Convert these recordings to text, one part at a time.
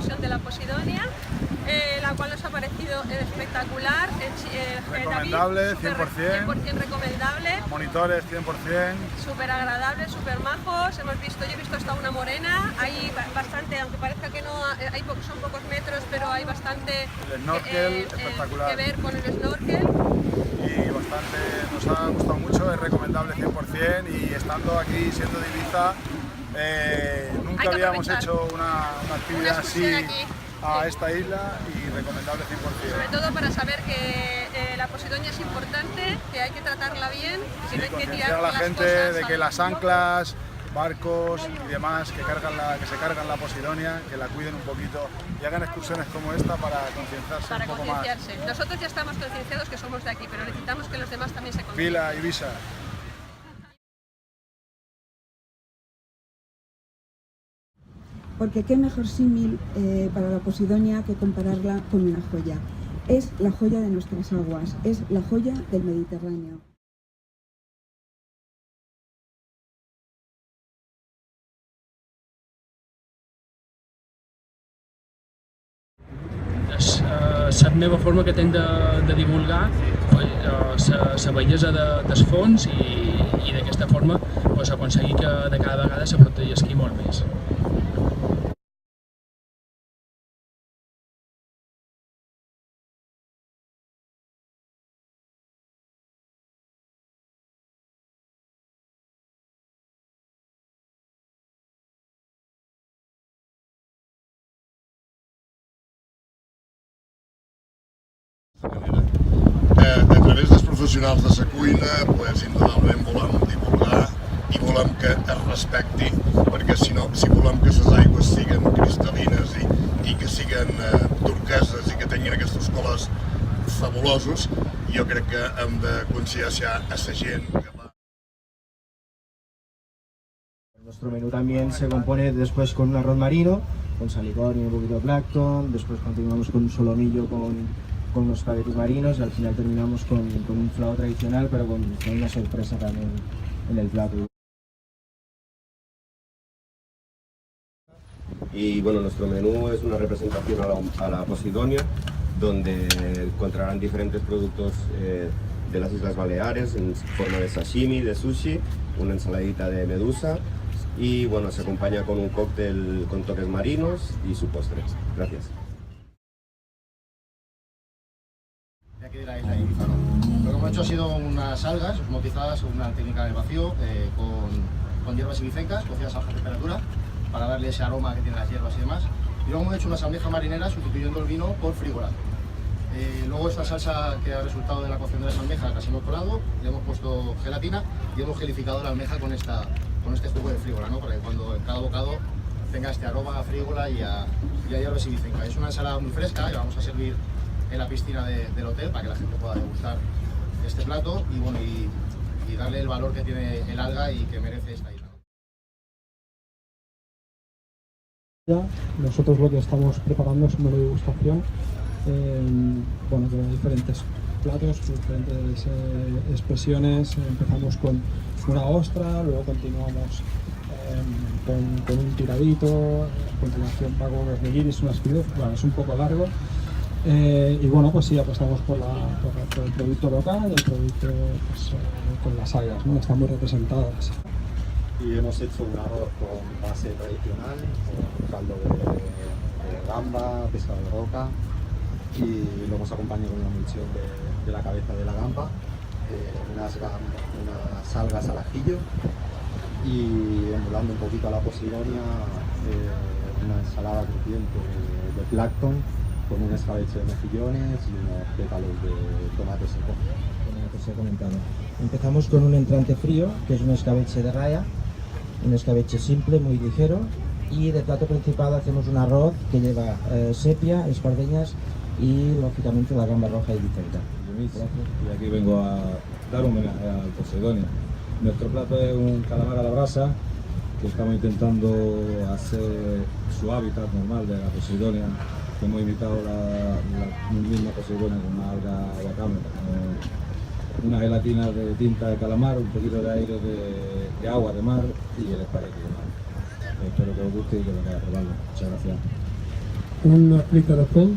excursión de la Posidonia, la cual nos ha parecido espectacular. Recomendable, David, 100% recomendable. Monitores 100%. Súper agradable, súper majos. Yo he visto hasta una morena. Hay bastante, aunque parezca que no, son pocos metros, pero hay bastante el snorkel, espectacular. Que ver con el snorkel. Y bastante, nos ha gustado mucho, es recomendable 100%, y estando aquí, siendo de Ibiza, nunca habíamos hecho una actividad así a esta isla, y recomendable 100%. Sobre todo para saber que la Posidonia es importante, que hay que tratarla bien, que no hay que tirar a la las gente cosas de que las anclas, barcos y demás que se cargan la Posidonia, que la cuiden un poquito y hagan excursiones como esta para concienciarse un poco más. Nosotros ya estamos concienciados que somos de aquí, pero necesitamos que los demás también se conciencien. Pila, Ibiza. Porque qué mejor símil para la Posidonia que compararla con una joya. Es la joya de nuestras aguas, es la joya del Mediterráneo. La meva forma que tinc de divulgar la bellesa dels fons, i d'aquesta forma aconseguir que de cada vegada se protegeixi molt més. A través dels professionals de la cuina, indudablement volem divulgar i volem que es respecti, perquè si volem que les aigües siguin cristal·lines i que siguin turqueses i que tinguin aquests colors fabulosos, jo crec que hem de concienciar a la gent que va. Nuestro menú también se compone después con un arroz marino, con salicón y un poquito de plancton, después continuamos con un solomillo con los espaguetis marinos, y al final terminamos con un flao tradicional, pero con una sorpresa también en el plato. Y bueno, nuestro menú es una representación a la Posidonia, donde encontrarán diferentes productos de las Islas Baleares en forma de sashimi, de sushi, una ensaladita de medusa, y bueno, se acompaña con un cóctel con toques marinos y su postre. Gracias. De aquí de la isla de Ibiza, ¿no? Lo que hemos hecho ha sido unas algas osmotizadas con una técnica de vacío, con hierbas ibicencas cocidas a baja temperatura, para darle ese aroma que tienen las hierbas y demás. Y luego hemos hecho unas almejas marineras sustituyendo el vino por frígola. Luego esta salsa que ha resultado de la cocción de las almejas las hemos colado, le hemos puesto gelatina y hemos gelificado la almeja con este jugo de frígola, ¿no? Para que cuando en cada bocado tenga este aroma a frígola y a hierbas ibicencas. Es una ensalada muy fresca y la vamos a servir en la piscina del hotel para que la gente pueda degustar este plato y darle el valor que tiene el alga y que merece esta isla. Nosotros lo que estamos preparando es un menú de degustación de diferentes platos, diferentes expresiones. Empezamos con una ostra, luego continuamos con un tiradito, a continuación pago unos nigiris, unas pidos, bueno, es un poco largo. Y bueno, pues sí, apostamos por el producto local, el producto con las algas, ¿no? Están muy representadas. Y hemos hecho un arroz con base tradicional, con caldo de gamba, pescado de roca, y lo hemos acompañado con una emulsión de la cabeza de la gamba, unas algas al ajillo, y emulando un poquito a la Posidonia, una ensalada crujiente de plancton, con un escabeche de mejillones y unos pétalos de tomate seco. Como os he comentado, empezamos con un entrante frío, que es un escabeche de raya, un escabeche simple, muy ligero, y de plato principal hacemos un arroz que lleva sepia, espardeñas y lógicamente la gamba roja y ibicenca. Y aquí vengo a dar un homenaje a la Posidonia. Nuestro plato es un calamar a la brasa, que estamos intentando hacer su hábitat normal de la Posidonia. Hemos imitado la misma Posidonia con una alga wakame, una gelatina de tinta de calamar, un poquito de aire de agua de mar y el espagueti de mar. Espero que os guste y que lo vayáis a probarlo. Muchas gracias. una plica de pol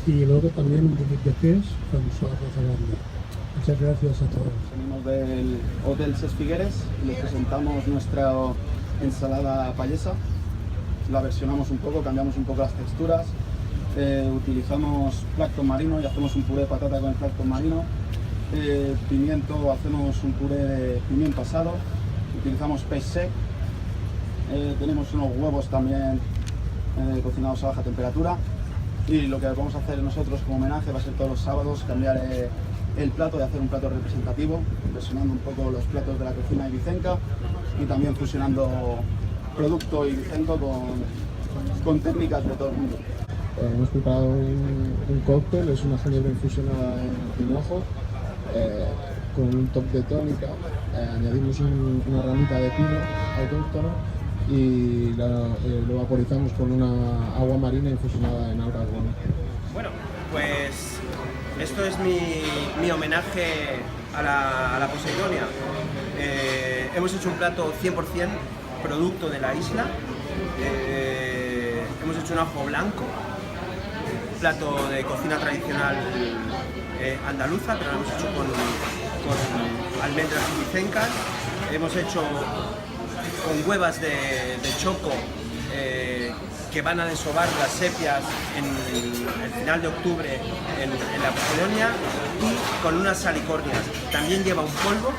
y luego también un poquito de queso con su arroz grande. Muchas gracias a todos. Venimos del Hotel Ses Figueres y les presentamos nuestra ensalada payesa. La versionamos un poco, cambiamos un poco las texturas. Utilizamos plancton marino y hacemos un puré de patata con el plancton marino. Pimiento, hacemos un puré de pimiento asado. Utilizamos peix sec. Tenemos unos huevos también cocinados a baja temperatura. Y lo que vamos a hacer nosotros como homenaje va a ser todos los sábados cambiar el plato y hacer un plato representativo, versionando un poco los platos de la cocina ibicenca y también fusionando producto ibicenco con técnicas de todo el mundo. Hemos preparado un cóctel, es una ginebra infusionada en hinojo con un toque de tónica. Añadimos una ramita de pino autóctono y lo vaporizamos con una agua marina infusionada en algazón. Bueno, pues esto es mi homenaje a la Poseidonia. Hemos hecho un plato 100% producto de la isla. Hemos hecho un ajo blanco, un plato de cocina tradicional andaluza, pero lo hemos hecho con almendras ibicencas. Hemos hecho con huevas de choco que van a desovar las sepias en el final de octubre en la Poseidonia, y con unas salicornias. También lleva un polvo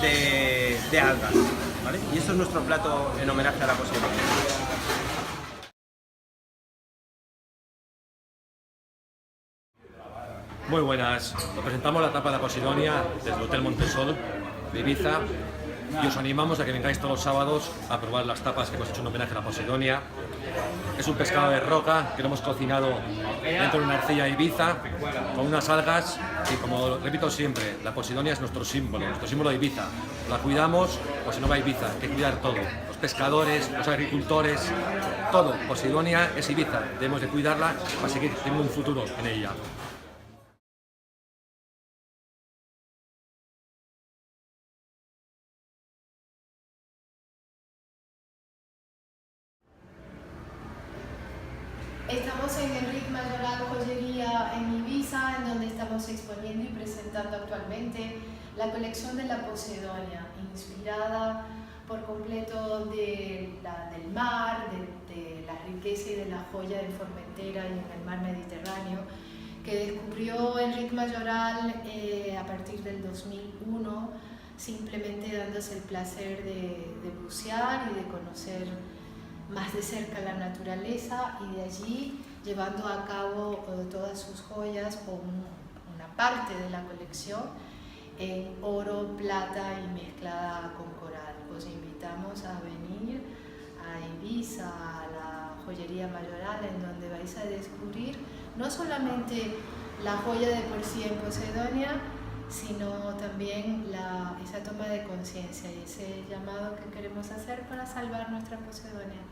de algas, ¿vale? Y esto es nuestro plato en homenaje a la Poseidonia. Muy buenas, os presentamos la tapa de la Poseidonia desde el Hotel Montesol de Ibiza y os animamos a que vengáis todos los sábados a probar las tapas que hemos hecho en homenaje a la Poseidonia. Es un pescado de roca que lo hemos cocinado dentro de una arcilla de Ibiza con unas algas y, como repito siempre, la Poseidonia es nuestro símbolo de Ibiza. La cuidamos, pues si no va a Ibiza, hay que cuidar todo. Los pescadores, los agricultores, todo. Poseidonia es Ibiza, debemos de cuidarla para seguir teniendo un futuro en ella. Estamos en Enric Mayoral Joyería en Ibiza, en donde estamos exponiendo y presentando actualmente la colección de la Poseidonia, inspirada por completo del mar, de la riqueza y de la joya de Formentera y en el mar Mediterráneo, que descubrió Enric Mayoral a partir del 2001, simplemente dándose el placer de bucear y de conocer más de cerca la naturaleza, y de allí llevando a cabo todas sus joyas o una parte de la colección en oro, plata y mezclada con coral. Os invitamos a venir a Ibiza, a la Joyería Mayoral, en donde vais a descubrir no solamente la joya de por sí en Poseidonia, sino también esa toma de conciencia y ese llamado que queremos hacer para salvar nuestra Poseidonia.